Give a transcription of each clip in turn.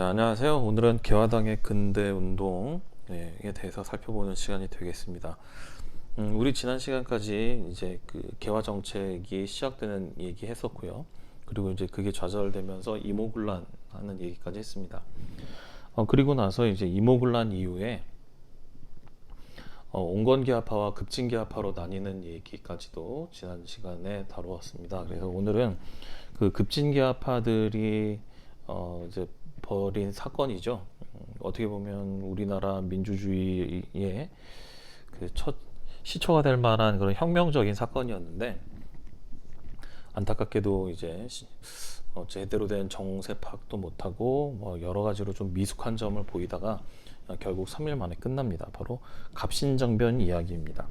자, 안녕하세요. 오늘은 개화당의 근대 운동에 대해서 살펴보는 시간이 되겠습니다. 우리 지난 시간까지 이제 그 개화 정책이 시작되는 얘기 했었고요. 그리고 이제 그게 좌절되면서 이모군란 하는 얘기까지 했습니다. 그리고 나서 이제 이모군란 이후에 온건계합파와 급진계합파로 나뉘는 얘기까지도 지난 시간에 다루었습니다. 그래서 오늘은 그 급진계합파들이 이제 벌인 사건이죠. 어떻게 보면 우리나라 민주주의의 그 첫 시초가 될 만한 그런 혁명적인 사건이었는데, 안타깝게도 이제 제대로 된 정세 파악도 못하고 뭐 여러 가지로 좀 미숙한 점을 보이다가 결국 3일 만에 끝납니다. 바로 갑신정변 이야기입니다.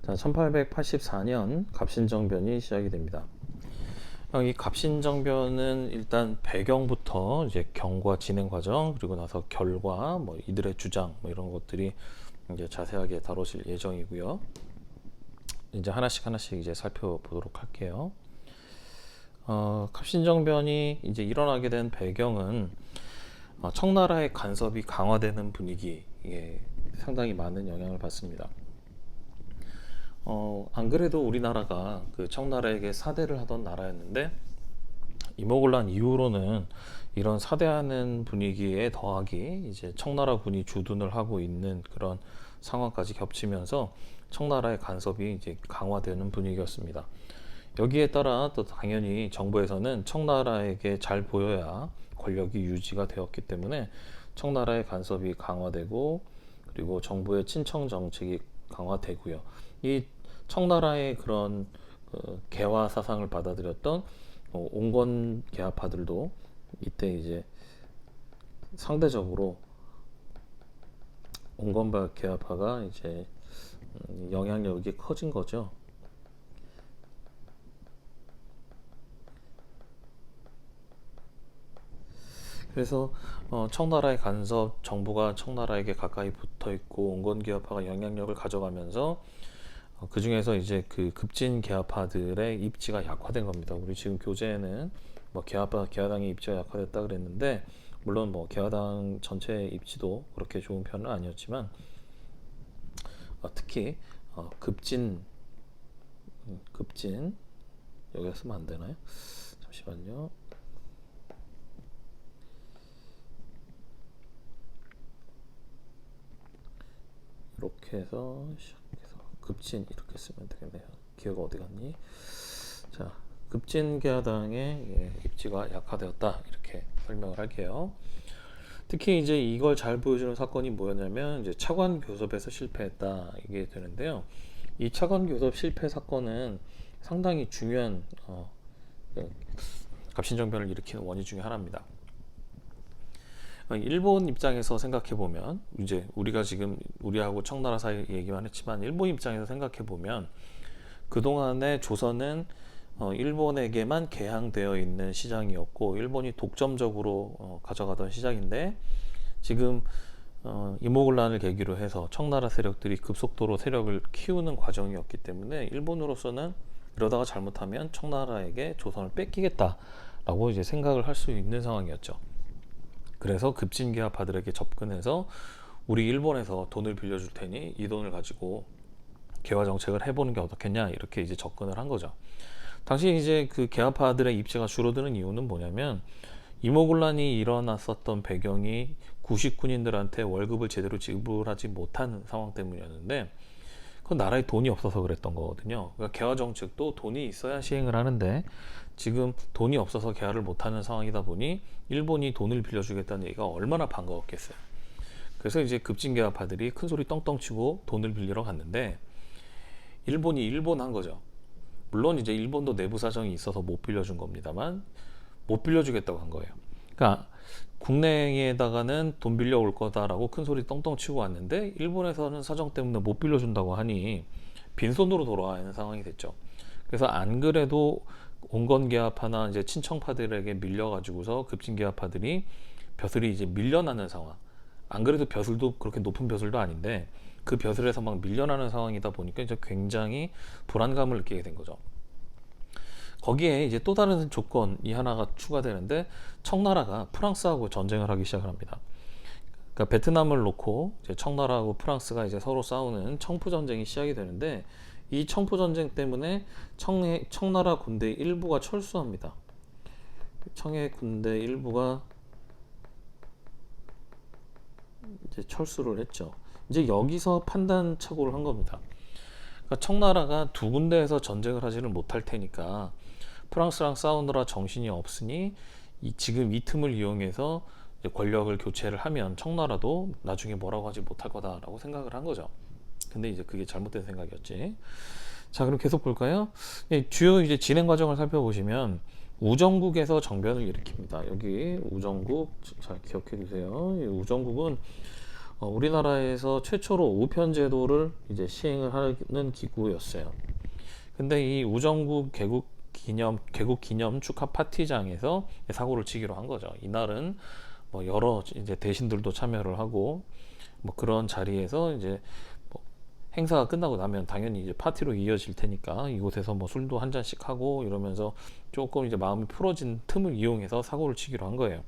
자, 1884년 갑신정변이 시작이 됩니다. 이 갑신정변은 일단 배경부터 이제 경과 진행 과정, 그리고 나서 결과, 뭐 이들의 주장, 뭐 이런 것들이 이제 자세하게 다루실 예정이고요. 이제 하나씩 이제 살펴보도록 할게요. 갑신정변이 이제 일어나게 된 배경은 청나라의 간섭이 강화되는 분위기에 상당히 많은 영향을 받습니다. 안 그래도 우리나라가 그 청나라에게 사대를 하던 나라였는데, 이모군란 이후로는 이런 사대하는 분위기에 더하기 이제 청나라군이 주둔을 하고 있는 그런 상황까지 겹치면서 청나라의 간섭이 이제 강화되는 분위기였습니다. 여기에 따라 또 당연히 정부에서는 청나라에게 잘 보여야 권력이 유지가 되었기 때문에 청나라의 간섭이 강화되고, 그리고 정부의 친청 정책이 강화되고요. 이 청나라의 그런 개화 사상을 받아들였던 온건 계합파들도 이때 이제 상대적으로 온건 계합파가 이제 영향력이 커진 거죠. 그래서 청나라의 간섭, 정부가 청나라에게 가까이 붙어 있고 온건 계합파가 영향력을 가져가면서 그 중에서 이제 그 급진 계합파들의 입지가 약화된 겁니다. 우리 지금 교재에는 뭐 개화당의 입지가 약화됐다 그랬는데, 물론 뭐 개화당 전체 입지도 그렇게 좋은 편은 아니었지만 특히 급진 여기다 쓰면 안 되나요? 잠시만요. 이렇게 해서 시작해서 급진 이렇게 쓰면 되겠네요. 기어가 어디 갔니? 자, 급진계하당의 입지가 약화되었다, 이렇게 설명을 할게요. 특히 이제 이걸 잘 보여주는 사건이 뭐였냐면 이제 차관 교섭에서 실패했다, 이게 되는데요. 이 차관 교섭 실패 사건은 상당히 중요한 갑신정변을 일으키는 원인 중에 하나입니다. 일본 입장에서 생각해 보면, 이제 우리가 지금 우리하고 청나라 사이 얘기만 했지만 일본 입장에서 생각해 보면, 그동안의 조선은 일본에게만 개항되어 있는 시장이었고 일본이 독점적으로 가져가던 시장인데, 지금 이모군란을 계기로 해서 청나라 세력들이 급속도로 세력을 키우는 과정이었기 때문에 일본으로서는 이러다가 잘못하면 청나라에게 조선을 뺏기겠다라고 이제 생각을 할 수 있는 상황이었죠. 그래서 급진계합파들에게 접근해서 우리 일본에서 돈을 빌려줄 테니 이 돈을 가지고 개화 정책을 해보는 게 어떻겠냐, 이렇게 이제 접근을 한 거죠. 당시 이제 그 계합파들의 입지가 줄어드는 이유는 뭐냐면, 이모군란이 일어났었던 배경이 구식군인들한테 월급을 제대로 지불하지 못하는 상황 때문이었는데, 그건 나라에 돈이 없어서 그랬던 거거든요. 그러니까 개화 정책도 돈이 있어야 시행을 하는데, 지금 돈이 없어서 개화를 못하는 상황이다 보니 일본이 돈을 빌려주겠다는 얘기가 얼마나 반가웠겠어요. 그래서 이제 급진계합파들이 큰 소리 떵떵 치고 돈을 빌리러 갔는데, 일본이 일본한 거죠. 물론 이제 일본도 내부 사정이 있어서 못 빌려준 겁니다만 못 빌려주겠다고 한 거예요. 그러니까 국내에다가는 돈 빌려올 거다라고 큰 소리 떵떵 치고 왔는데, 일본에서는 사정 때문에 못 빌려준다고 하니 빈손으로 돌아와 있는 상황이 됐죠. 그래서 안 그래도 온건계합파나 이제 친청파들에게 밀려가지고서 급진계합파들이 벼슬이 이제 밀려나는 상황. 안 그래도 벼슬도 그렇게 높은 벼슬도 아닌데 그 벼슬에서 막 밀려나는 상황이다 보니까 이제 굉장히 불안감을 느끼게 된 거죠. 거기에 이제 또 다른 조건이 하나가 추가되는데 청나라가 프랑스하고 전쟁을 하기 시작을 합니다. 그러니까 베트남을 놓고 이제 청나라하고 프랑스가 이제 서로 싸우는 청포 전쟁이 시작이 되는데 이 청포 전쟁 때문에 청나라 군대 일부가 철수합니다. 청해 군대 일부가 이제 철수를 했죠. 이제 여기서 판단착오를 한 겁니다. 그러니까 청나라가 두 군데에서 전쟁을 하지는 못할 테니까 프랑스랑 싸우느라 정신이 없으니 지금 이 틈을 이용해서 이제 권력을 교체를 하면 청나라도 나중에 뭐라고 하지 못할 거다라고 생각을 한 거죠. 근데 이제 그게 잘못된 생각이었지. 자, 그럼 계속 볼까요? 주요 이제 진행 과정을 살펴보시면 우정국에서 정변을 일으킵니다. 여기 우정국 잘 기억해 두세요. 이 우정국은 우리나라에서 최초로 우편 제도를 이제 시행을 하는 기구였어요. 근데 이 우정국 개국 기념 축하 파티장에서 사고를 치기로 한 거죠. 이날은 뭐 여러 이제 대신들도 참여를 하고 뭐 그런 자리에서 이제 뭐 행사가 끝나고 나면 당연히 이제 파티로 이어질 테니까 이곳에서 뭐 술도 한 잔씩 하고 이러면서 조금 이제 마음이 풀어진 틈을 이용해서 사고를 치기로 한 거예요.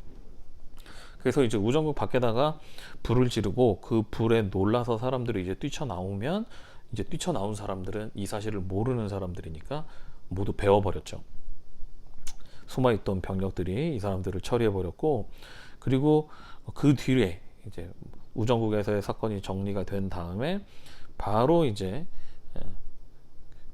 그래서 이제 우정국 밖에다가 불을 지르고 그 불에 놀라서 사람들이 이제 뛰쳐나오면 이제 뛰쳐나온 사람들은 이 사실을 모르는 사람들이니까 모두 베어버렸죠. 숨어있던 병력들이 이 사람들을 처리해버렸고, 그리고 그 뒤에 이제 우정국에서의 사건이 정리가 된 다음에 바로 이제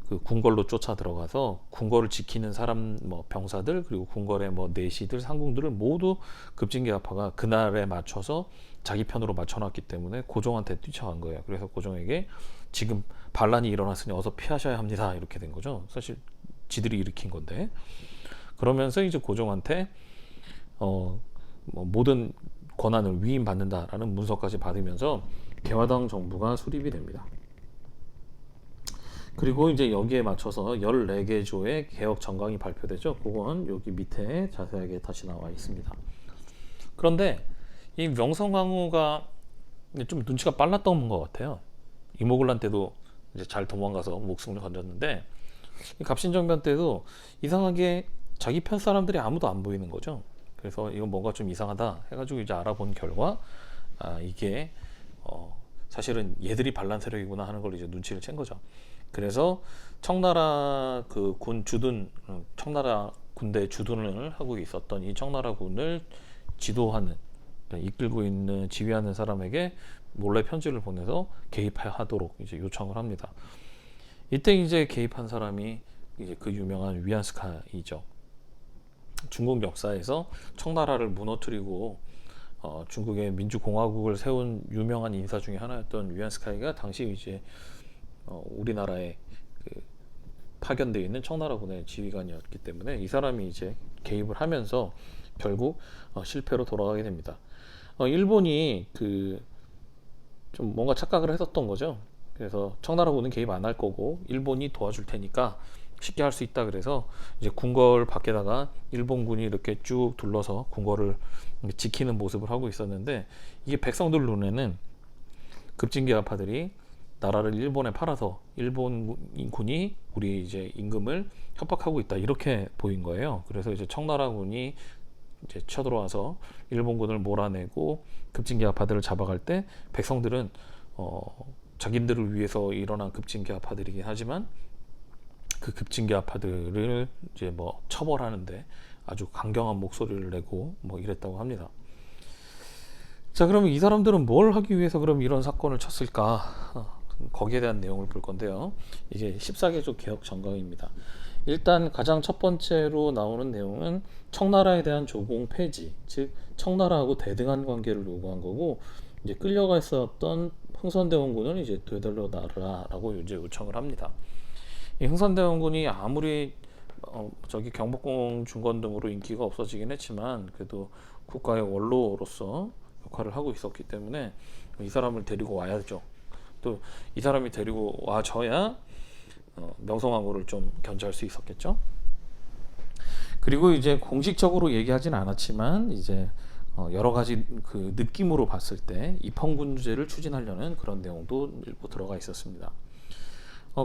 그 궁궐로 쫓아 들어가서 궁궐을 지키는 사람 뭐 병사들 그리고 궁궐의 뭐 내시들 상궁들을 모두 급진계합파가 그날에 맞춰서 자기 편으로 맞춰놨기 때문에 고종한테 뛰쳐간 거예요. 그래서 고종에게 지금 반란이 일어났으니 어서 피하셔야 합니다 이렇게 된 거죠. 사실 지들이 일으킨 건데. 그러면서 이제 고종한테 뭐 모든 권한을 위임받는다라는 문서까지 받으면서 개화당 정부가 수립이 됩니다. 그리고 이제 여기에 맞춰서 14개 조의 개혁 정강이 발표되죠. 그건 여기 밑에 자세하게 다시 나와 있습니다. 그런데 이 명성황후가 좀 눈치가 빨랐던 것 같아요. 이모군란 때도 이제 잘 도망가서 목숨을 건졌는데 갑신정변 때도 이상하게 자기 편 사람들이 아무도 안 보이는 거죠. 그래서 이건 뭔가 좀 이상하다 해가지고 이제 알아본 결과 이게 사실은 얘들이 반란 세력이구나 하는 걸 이제 눈치를 챈 거죠. 그래서 청나라 그 군 주둔, 청나라 군대 주둔을 하고 있었던 이 청나라 군을 지도하는, 이끌고 있는, 지휘하는 사람에게 몰래 편지를 보내서 개입하도록 이제 요청을 합니다. 이때 이제 개입한 사람이 이제 그 유명한 위안스카이죠. 중국 역사에서 청나라를 무너뜨리고 중국의 민주공화국을 세운 유명한 인사 중에 하나였던 위안스카이가 당시 이제 우리나라에 그 파견되어 있는 청나라군의 지휘관이었기 때문에 이 사람이 이제 개입을 하면서 결국 실패로 돌아가게 됩니다. 일본이 그 좀 뭔가 착각을 했었던 거죠. 그래서 청나라군은 개입 안 할 거고 일본이 도와줄 테니까 쉽게 할 수 있다. 그래서 이제 궁궐 밖에다가 일본군이 이렇게 쭉 둘러서 궁궐을 지키는 모습을 하고 있었는데 이게 백성들 눈에는 급진계합파들이 나라를 일본에 팔아서 일본군이 우리 이제 임금을 협박하고 있다 이렇게 보인 거예요. 그래서 이제 청나라군이 이제 쳐들어와서 일본군을 몰아내고 급진계합파들을 잡아갈 때 백성들은 자기들을 위해서 일어난 급진계합파들이긴 하지만 그 급진계합파들을 이제 뭐 처벌하는데 아주 강경한 목소리를 내고 뭐 이랬다고 합니다. 자, 그러면 이 사람들은 뭘 하기 위해서 그럼 이런 사건을 쳤을까? 거기에 대한 내용을 볼 건데요. 이게 14개조 개혁 정강입니다. 일단 가장 첫 번째로 나오는 내용은 청나라에 대한 조공 폐지, 즉 청나라하고 대등한 관계를 요구한 거고, 이제 끌려가 있었던 흥선대원군을 이제 되돌려 놔라라고 이제 요청을 합니다. 이 흥선대원군이 아무리 저기 경복궁 중건 등으로 인기가 없어지긴 했지만 그래도 국가의 원로로서 역할을 하고 있었기 때문에 이 사람을 데리고 와야죠. 또 이 사람이 데리고 와줘야 명성황후를 좀 견제할 수 있었겠죠. 그리고 이제 공식적으로 얘기하진 않았지만 이제 여러 가지 그 느낌으로 봤을 때 입헌군주제를 추진하려는 그런 내용도 일부 들어가 있었습니다.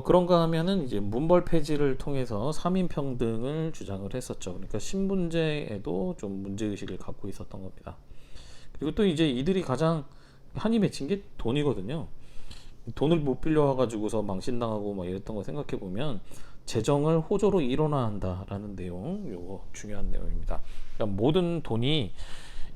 그런가 하면은 이제 문벌 폐지를 통해서 3인 평등을 주장을 했었죠. 그러니까 신분제에도 좀 문제의식을 갖고 있었던 겁니다. 그리고 또 이제 이들이 가장 한이 맺힌 게 돈이거든요. 돈을 못 빌려와가지고서 망신당하고 막 이랬던 거 생각해 보면 재정을 호조로 일원화한다라는 내용, 요거 중요한 내용입니다. 그러니까 모든 돈이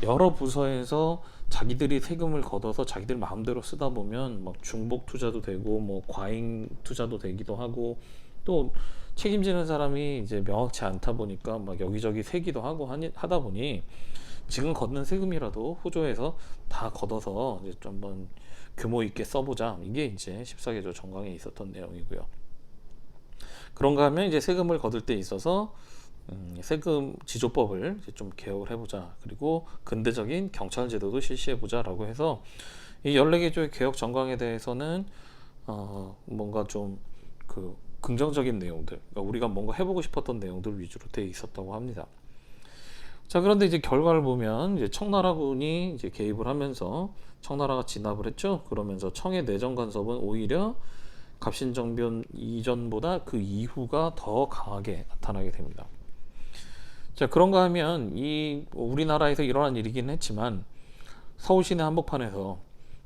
여러 부서에서 자기들이 세금을 걷어서 자기들 마음대로 쓰다 보면 막 중복 투자도 되고 뭐 과잉 투자도 되기도 하고 또 책임지는 사람이 이제 명확치 않다 보니까 막 여기저기 세기도 하고 하다 보니 지금 걷는 세금이라도 호조에서 다 걷어서 이제 좀 한번 규모 있게 써보자. 이게 이제 14개조 정강에 있었던 내용이고요. 그런가 하면 이제 세금을 거둘 때 있어서 세금 지조법을 이제 좀 개혁을 해보자. 그리고 근대적인 경찰 제도도 실시해보자라고 해서 이 14개조의 개혁 정강에 대해서는 뭔가 좀 그 긍정적인 내용들, 그러니까 우리가 뭔가 해보고 싶었던 내용들 위주로 돼 있었다고 합니다. 자, 그런데 이제 결과를 보면 이제 청나라군이 이제 개입을 하면서 청나라가 진압을 했죠. 그러면서 청의 내정 간섭은 오히려 갑신정변 이전보다 그 이후가 더 강하게 나타나게 됩니다. 자, 그런가 하면 이 우리나라에서 일어난 일이긴 했지만 서울 시내 한복판에서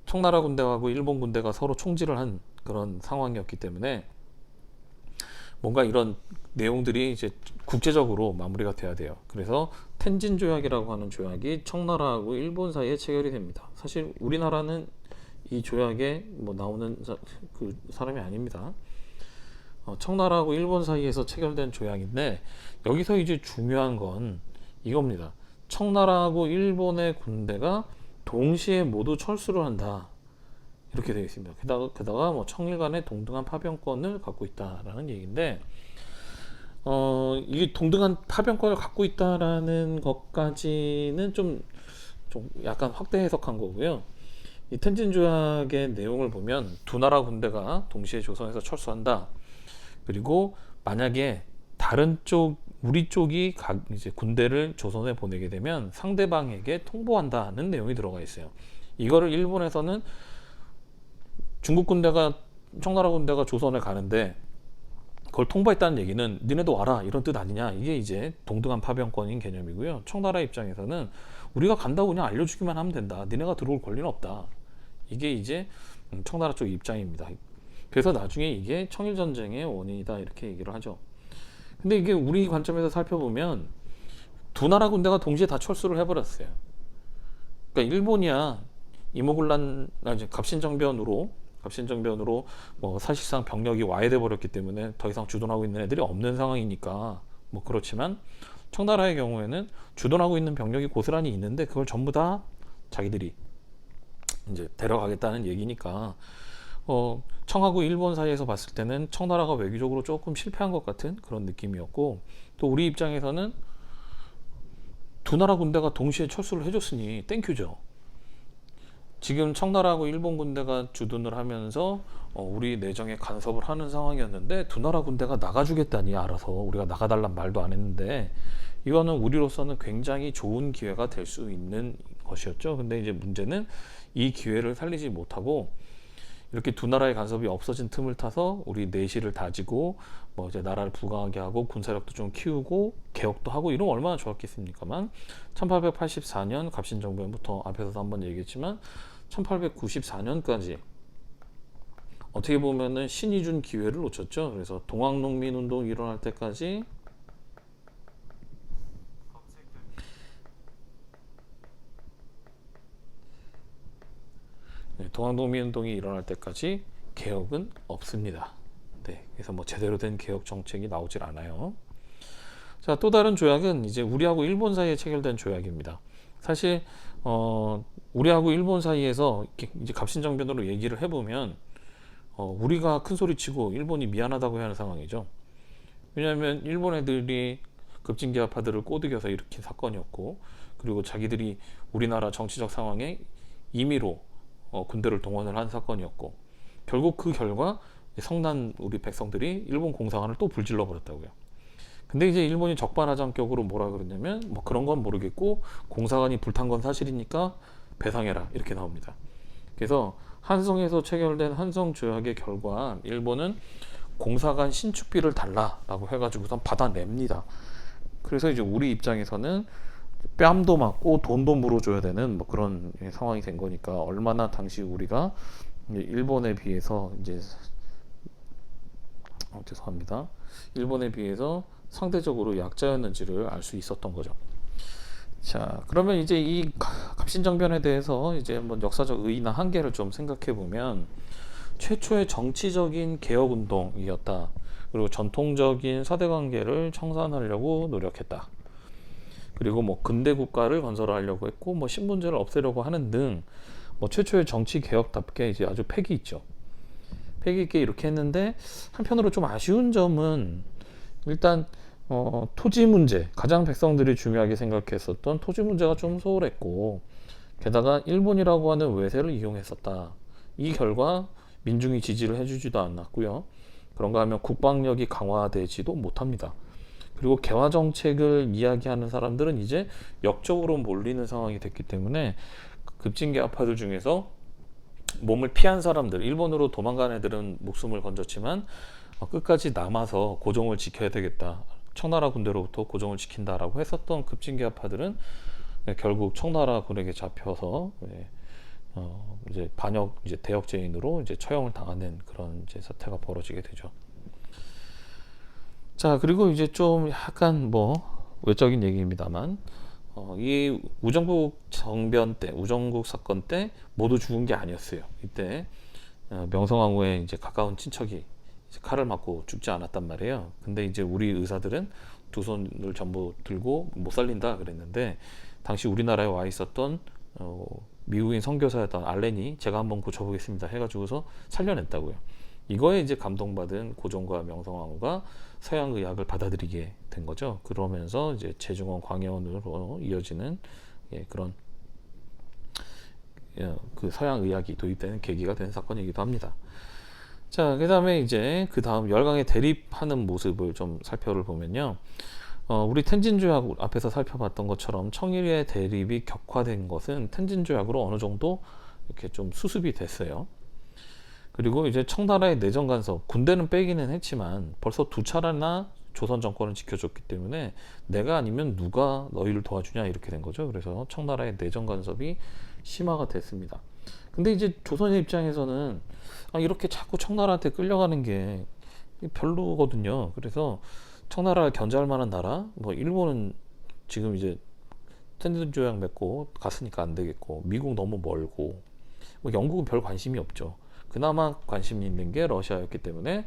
청나라 군대하고 일본 군대가 서로 총질을 한 그런 상황이었기 때문에 뭔가 이런 내용들이 이제 국제적으로 마무리가 돼야 돼요. 그래서 텐진 조약이라고 하는 조약이 청나라하고 일본 사이에 체결이 됩니다. 사실 우리나라는 이 조약에 뭐 나오는 그 사람이 아닙니다. 청나라하고 일본 사이에서 체결된 조약인데 여기서 이제 중요한 건 이겁니다. 청나라하고 일본의 군대가 동시에 모두 철수를 한다. 이렇게 되어 있습니다. 게다가 뭐 청일 간의 동등한 파병권을 갖고 있다라는 얘기인데, 이게 동등한 파병권을 갖고 있다라는 것까지는 좀 약간 확대 해석한 거고요. 이 텐진 조약의 내용을 보면 두 나라 군대가 동시에 조선에서 철수한다. 그리고 만약에 다른 쪽 우리 쪽이 이제 군대를 조선에 보내게 되면 상대방에게 통보한다는 내용이 들어가 있어요. 이거를 일본에서는 중국 군대가 청나라 군대가 조선에 가는데 그걸 통보했다는 얘기는 니네도 와라 이런 뜻 아니냐. 이게 이제 동등한 파병권인 개념이고요. 청나라 입장에서는 우리가 간다고 그냥 알려주기만 하면 된다. 니네가 들어올 권리는 없다. 이게 이제 청나라 쪽 입장입니다. 그래서 나중에 이게 청일전쟁의 원인이다 이렇게 얘기를 하죠. 근데 이게 우리 관점에서 살펴보면 두 나라 군대가 동시에 다 철수를 해버렸어요. 그러니까 일본이야 이모군란 갑신정변으로 뭐 사실상 병력이 와해돼 버렸기 때문에 더 이상 주둔하고 있는 애들이 없는 상황이니까 뭐 그렇지만 청나라의 경우에는 주둔하고 있는 병력이 고스란히 있는데 그걸 전부 다 자기들이 이제 데려가겠다는 얘기니까 청하고 일본 사이에서 봤을 때는 청나라가 외교적으로 조금 실패한 것 같은 그런 느낌이었고 또 우리 입장에서는 두 나라 군대가 동시에 철수를 해줬으니 땡큐죠. 지금 청나라하고 일본 군대가 주둔을 하면서 우리 내정에 간섭을 하는 상황이었는데 두 나라 군대가 나가주겠다니 알아서 우리가 나가달란 말도 안 했는데 이거는 우리로서는 굉장히 좋은 기회가 될 수 있는 것이었죠. 근데 이제 문제는 이 기회를 살리지 못하고 이렇게 두 나라의 간섭이 없어진 틈을 타서 우리 내실을 다지고 뭐 이제 나라를 부강하게 하고 군사력도 좀 키우고 개혁도 하고 이러면 얼마나 좋았겠습니까만 1884년 갑신정변부터 앞에서도 한번 얘기했지만 1894년까지 어떻게 보면은 신이 준 기회를 놓쳤죠. 그래서 동학농민운동이 일어날 때까지 동학농민운동이 일어날 때까지 개혁은 없습니다. 네, 그래서 뭐 제대로 된 개혁 정책이 나오질 않아요. 자, 또 다른 조약은 이제 우리하고 일본 사이에 체결된 조약입니다. 사실 우리하고 일본 사이에서 이제 갑신정변으로 얘기를 해보면 우리가 큰 소리 치고 일본이 미안하다고 해야 하는 상황이죠. 왜냐하면 일본 애들이 급진기아파들을 꼬드겨서 일으킨 사건이었고 그리고 자기들이 우리나라 정치적 상황에 임의로 군대를 동원을 한 사건이었고 결국 그 결과 성난 우리 백성들이 일본 공사관을 또 불질러 버렸다고요. 근데 이제 일본이 적반하장격으로 뭐라 그러냐면 뭐 그런 건 모르겠고 공사관이 불탄 건 사실이니까 배상해라 이렇게 나옵니다. 그래서 한성에서 체결된 한성 조약의 결과 일본은 공사관 신축비를 달라라고 해가지고선 받아냅니다. 그래서 이제 우리 입장에서는 뺨도 맞고 돈도 물어줘야 되는 뭐 그런 상황이 된 거니까 얼마나 당시 우리가 일본에 비해서 이제 죄송합니다. 일본에 비해서 상대적으로 약자였는지를 알 수 있었던 거죠. 자, 그러면 이제 이 갑신정변에 대해서 이제 한번 역사적 의의나 한계를 좀 생각해 보면 최초의 정치적인 개혁 운동이었다. 그리고 전통적인 사대 관계를 청산하려고 노력했다. 그리고 뭐 근대 국가를 건설하려고 했고 뭐 신분제를 없애려고 하는 등 뭐 최초의 정치 개혁답게 이제 아주 패기 있죠. 패기 있게 이렇게 했는데 한편으로 좀 아쉬운 점은 일단 토지 문제, 가장 백성들이 중요하게 생각했었던 토지 문제가 좀 소홀했고 게다가 일본이라고 하는 외세를 이용했었다. 이 결과 민중이 지지를 해주지도 않았고요. 그런가 하면 국방력이 강화되지도 못합니다. 그리고 개화 정책을 이야기하는 사람들은 이제 역적으로 몰리는 상황이 됐기 때문에 급진개화파들 중에서 몸을 피한 사람들, 일본으로 도망간 애들은 목숨을 건졌지만 끝까지 남아서 고종을 지켜야 되겠다. 청나라 군대로부터 고종을 지킨다라고 했었던 급진개화파들은 결국 청나라 군에게 잡혀서 이제 반역, 이제 대역죄인으로 이제 처형을 당하는 그런 이제 사태가 벌어지게 되죠. 자, 그리고 이제 좀 약간 뭐 외적인 얘기입니다만, 이 우정국 정변 때, 우정국 사건 때 모두 죽은 게 아니었어요. 이때 명성황후의 이제 가까운 친척이 이제 칼을 맞고 죽지 않았단 말이에요. 근데 이제 우리 의사들은 두 손을 전부 들고 못 살린다 그랬는데 당시 우리나라에 와 있었던 미국인 선교사였던 알렌이 제가 한번 고쳐보겠습니다 해가지고서 살려냈다고요. 이거에 이제 감동받은 고종과 명성황후가 서양 의학을 받아들이게 된 거죠. 그러면서 이제 제중원 광해원으로 이어지는 그런 그 서양 의학이 도입되는 계기가 된 사건이기도 합니다. 자, 그다음에 이제 그 다음 열강에 대립하는 모습을 좀 살펴를 보면요. 우리 텐진조약 앞에서 살펴봤던 것처럼 청일의 대립이 격화된 것은 텐진조약으로 어느 정도 이렇게 좀 수습이 됐어요. 그리고 이제 청나라의 내정 간섭, 군대는 빼기는 했지만 벌써 두 차례나 조선 정권을 지켜줬기 때문에 내가 아니면 누가 너희를 도와주냐 이렇게 된 거죠. 그래서 청나라의 내정 간섭이 심화가 됐습니다. 근데 이제 조선의 입장에서는 이렇게 자꾸 청나라한테 끌려가는 게 별로거든요. 그래서 청나라를 견제할 만한 나라, 뭐 일본은 지금 이제 텐든 조약 맺고 갔으니까 안 되겠고, 미국 너무 멀고, 뭐 영국은 별 관심이 없죠. 그나마 관심이 있는 게 러시아였기 때문에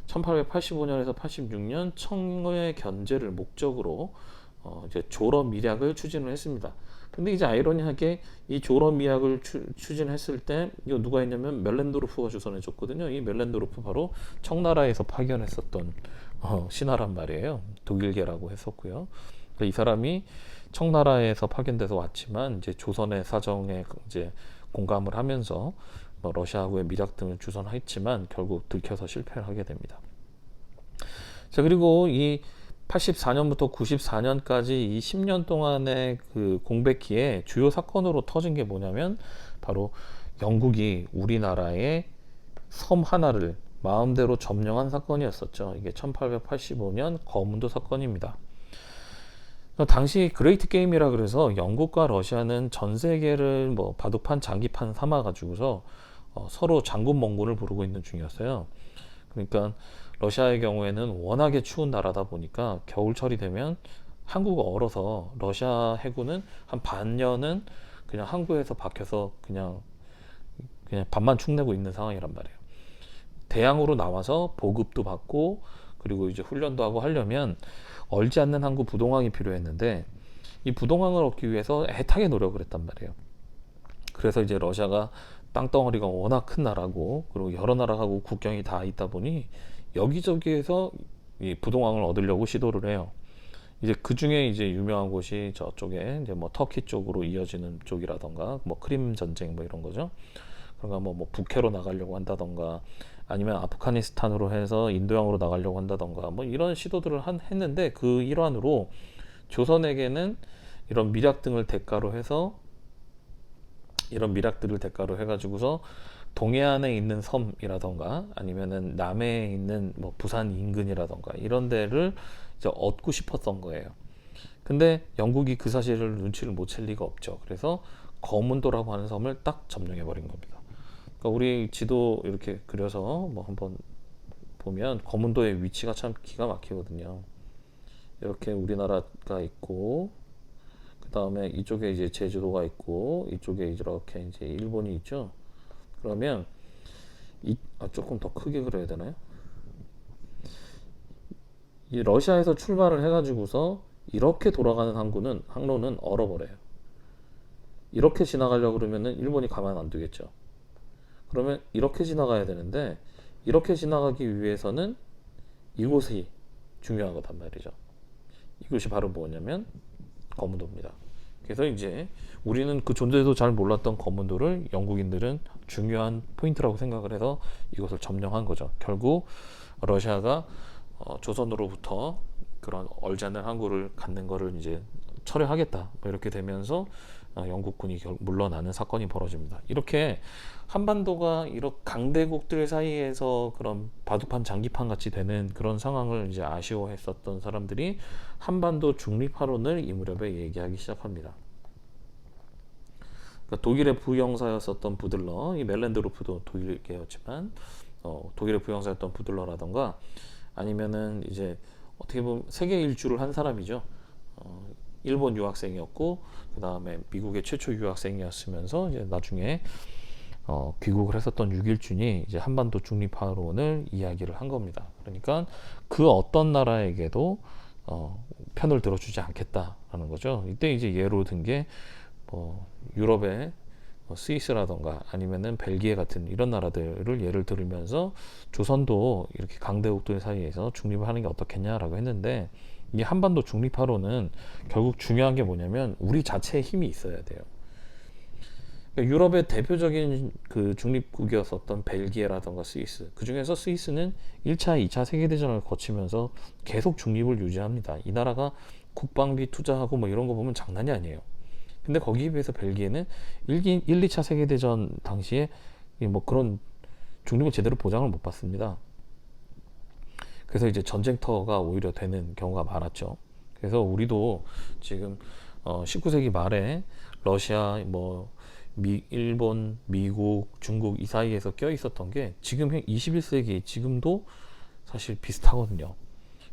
1885년에서 86년 청의 견제를 목적으로 이제 조러 밀약을 추진을 했습니다. 근데 이제 아이러니하게 이 조러 밀약을 추진했을 때 이거 누가 했냐면 멜렌도르프가 주선해 줬거든요. 이 멜렌도르프 바로 청나라에서 파견했었던 신하란 말이에요. 독일계라고 했었고요. 이 사람이 청나라에서 파견돼서 왔지만 이제 조선의 사정에 이제 공감을 하면서 러시아하고의 밀약 등을 주선했지만 결국 들켜서 실패를 하게 됩니다. 자, 그리고 이 84년부터 94년까지 이 10년 동안의 그 공백기에 주요 사건으로 터진 게 뭐냐면 바로 영국이 우리나라의 섬 하나를 마음대로 점령한 사건이었었죠. 이게 1885년 거문도 사건입니다. 당시 그레이트 게임이라 그래서 영국과 러시아는 전 세계를 뭐 바둑판, 장기판 삼아 가지고서 서로 장군 멍군을 부르고 있는 중이었어요. 그러니까 러시아의 경우에는 워낙에 추운 나라다 보니까 겨울철이 되면 항구가 얼어서 러시아 해군은 한 반년은 그냥 항구에서 박혀서 그냥 밥만 축내고 있는 상황이란 말이에요. 대양으로 나와서 보급도 받고 그리고 이제 훈련도 하고 하려면 얼지 않는 항구 부동항이 필요했는데 이 부동항을 얻기 위해서 애타게 노력을 했단 말이에요. 그래서 이제 러시아가 땅덩어리가 워낙 큰 나라고 그리고 여러 나라하고 국경이 다 있다 보니 여기저기에서 이 부동항을 얻으려고 시도를 해요. 이제 그 중에 이제 유명한 곳이 저쪽에 이제 뭐 터키 쪽으로 이어지는 쪽이라던가 뭐 크림 전쟁 뭐 이런 거죠. 그러니까 뭐 북해로 나가려고 한다던가 아니면 아프가니스탄으로 해서 인도양으로 나가려고 한다던가 뭐 이런 시도들을 했는데 그 일환으로 조선에게는 이런 밀약 등을 대가로 해서 이런 밀약들을 대가로 해가지고서 동해안에 있는 섬이라던가 아니면은 남해에 있는 뭐 부산 인근이라던가 이런 데를 이제 얻고 싶었던 거예요. 근데 영국이 그 사실을 눈치를 못 챌 리가 없죠. 그래서 거문도라고 하는 섬을 딱 점령해 버린 겁니다. 그러니까 우리 지도 이렇게 그려서 뭐 한번 보면 거문도의 위치가 참 기가 막히거든요. 이렇게 우리나라가 있고 그 다음에 이쪽에 이제 제주도가 있고 이쪽에 이렇게 이제 일본이 있죠. 그러면 조금 더 크게 그려야 되나요? 이 러시아에서 출발을 해가지고서 이렇게 돌아가는 항로는 얼어버려요. 이렇게 지나가려고 그러면은 일본이 가만 안 두겠죠. 그러면 이렇게 지나가야 되는데 이렇게 지나가기 위해서는 이곳이 중요한 거단 말이죠. 이것이 바로 뭐냐면 거문도입니다. 그래서 이제 우리는 그 존재도 잘 몰랐던 거문도를 영국인들은 중요한 포인트라고 생각을 해서 이것을 점령한 거죠. 결국 러시아가 조선으로부터 그런 얼지 않는 항구를 갖는 거를 이제 철회하겠다 뭐 이렇게 되면서 영국군이 물러나는 사건이 벌어집니다. 이렇게 한반도가 이렇게 강대국들 사이에서 그런 바둑판 장기판 같이 되는 그런 상황을 이제 아쉬워했었던 사람들이 한반도 중립화론을 이 무렵에 얘기하기 시작합니다. 그러니까 독일의 부영사였었던 부들러, 이 멜렌드로프도 독일계였지만 독일의 부영사였던 부들러라던가 아니면은 이제 어떻게 보면 세계 일주를 한 사람이죠. 일본 유학생이었고 그 다음에 미국의 최초 유학생이었으면서 이제 나중에 귀국을 했었던 육일준이 이제 한반도 중립화론을 이야기를 한 겁니다. 그러니까 그 어떤 나라에게도 편을 들어주지 않겠다라는 거죠. 이때 이제 예로 든 게 뭐 유럽의 스위스라던가 아니면은 벨기에 같은 이런 나라들을 예를 들으면서 조선도 이렇게 강대국들 사이에서 중립을 하는 게 어떻겠냐라고 했는데 이 한반도 중립화론은 결국 중요한 게 뭐냐면 우리 자체의 힘이 있어야 돼요. 그러니까 유럽의 대표적인 그 중립국이었었던 벨기에라던가 스위스, 그 중에서 스위스는 1차, 2차 세계대전을 거치면서 계속 중립을 유지합니다. 이 나라가 국방비 투자하고 뭐 이런 거 보면 장난이 아니에요. 근데 거기에 비해서 벨기에는 1, 2차 세계대전 당시에 뭐 그런 중립을 제대로 보장을 못 받습니다. 그래서 이제 전쟁터가 오히려 되는 경우가 많았죠. 그래서 우리도 지금 19세기 말에 러시아, 뭐 일본, 미국, 중국 이 사이에서 껴 있었던 게 지금 21세기 지금도 사실 비슷하거든요.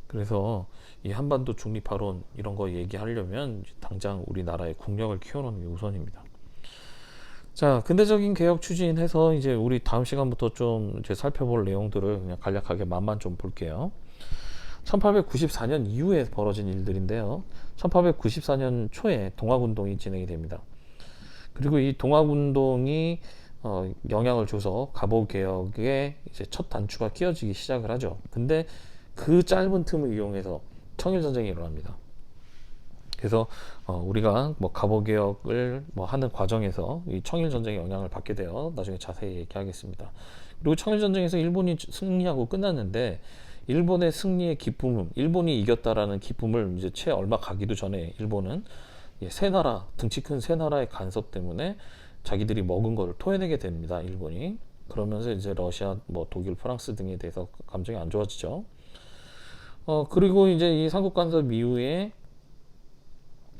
그래서 이 한반도 중립화론 이런 거 얘기하려면 당장 우리나라의 국력을 키워놓는 게 우선입니다. 자, 근대적인 개혁 추진해서 이제 우리 다음 시간부터 좀 이제 살펴볼 내용들을 그냥 간략하게 맛만 좀 볼게요. 1894년 이후에 벌어진 일들인데요. 1894년 초에 동학운동이 진행이 됩니다. 그리고 이 동학운동이 영향을 줘서 갑오개혁의 이제 첫 단추가 끼어지기 시작을 하죠. 근데 그 짧은 틈을 이용해서 청일전쟁이 일어납니다. 그래서 우리가 뭐 갑오개혁을 뭐 하는 과정에서 이 청일전쟁의 영향을 받게 되어 나중에 자세히 얘기하겠습니다. 그리고 청일전쟁에서 일본이 승리하고 끝났는데 일본의 승리의 기쁨, 일본이 이겼다라는 기쁨을 이제 채 얼마 가기도 전에 일본은 세 나라, 등치 큰 세 나라의 간섭 때문에 자기들이 먹은 거를 토해내게 됩니다. 일본이. 그러면서 이제 러시아, 뭐 독일, 프랑스 등에 대해서 감정이 안 좋아지죠. 그리고 이제 이 삼국 간섭 이후에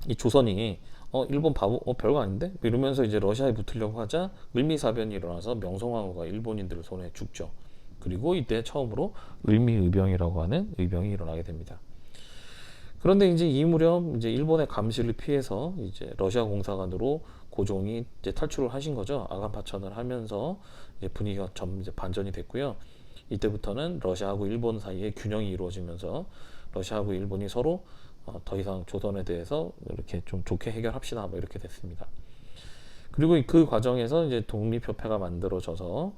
이 조선이 일본 바보 별거 아닌데 이러면서 이제 러시아에 붙으려고 하자 을미사변이 일어나서 명성황후가 일본인들 손에 죽죠. 그리고 이때 처음으로 을미의병이라고 하는 의병이 일어나게 됩니다. 그런데 이제 이 무렵 이제 일본의 감시를 피해서 이제 러시아 공사관으로 고종이 이제 탈출을 하신 거죠. 아간파천을 하면서 이제 분위기가 좀 이제 반전이 됐고요. 이때부터는 러시아하고 일본 사이에 균형이 이루어지면서 러시아하고 일본이 서로 더 이상 조선에 대해서 이렇게 좀 좋게 해결합시다 뭐 이렇게 됐습니다. 그리고 그 과정에서 이제 독립협회가 만들어져서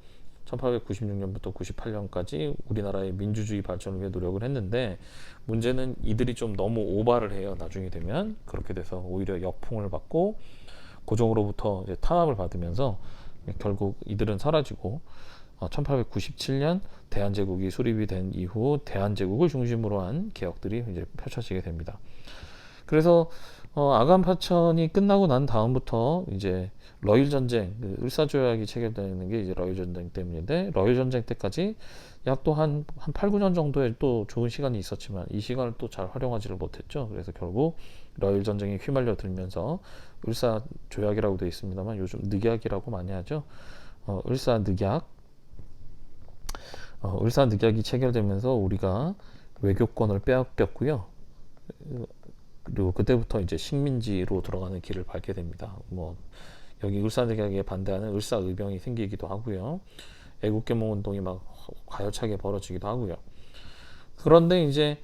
1896년부터 98년까지 우리나라의 민주주의 발전을 위해 노력을 했는데 문제는 이들이 좀 너무 오바를 해요. 나중에 되면 그렇게 돼서 오히려 역풍을 받고 고종으로부터 이제 탄압을 받으면서 결국 이들은 사라지고 1897년 대한제국이 수립이 된 이후 대한제국을 중심으로 한 개혁들이 이제 펼쳐지게 됩니다. 그래서 아간 파천이 끝나고 난 다음부터 이제 러일 전쟁, 그 을사조약이 체결되는 게 이제 러일 전쟁 때문인데, 러일 전쟁 때까지 약 또 한 8, 9년 정도의 또 좋은 시간이 있었지만 이 시간을 또 잘 활용하지를 못했죠. 그래서 결국 러일 전쟁에 휘말려 들면서 을사조약이라고 되어 있습니다만 요즘 늑약이라고 많이 하죠. 을사늑약, 을사늑약이 체결되면서 우리가 외교권을 빼앗겼고요. 그리고 그때부터 이제 식민지로 들어가는 길을 밟게 됩니다. 뭐 여기 을사늑약에 반대하는 을사의병이 생기기도 하고요. 애국개몽 운동이 막 가열차게 벌어지기도 하고요. 그런데 이제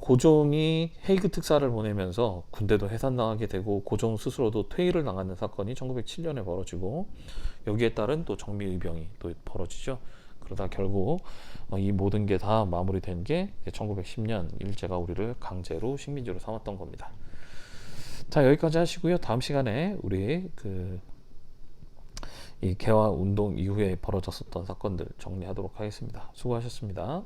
고종이 헤이그 특사를 보내면서 군대도 해산당하게 되고 고종 스스로도 퇴위를 당하는 사건이 1907년에 벌어지고 여기에 따른 또 정미의병이 또 벌어지죠. 그러다 결국 이 모든 게 다 마무리된 게 1910년 일제가 우리를 강제로 식민지로 삼았던 겁니다. 자, 여기까지 하시고요. 다음 시간에 우리 이 개화 운동 이후에 벌어졌었던 사건들 정리하도록 하겠습니다. 수고하셨습니다.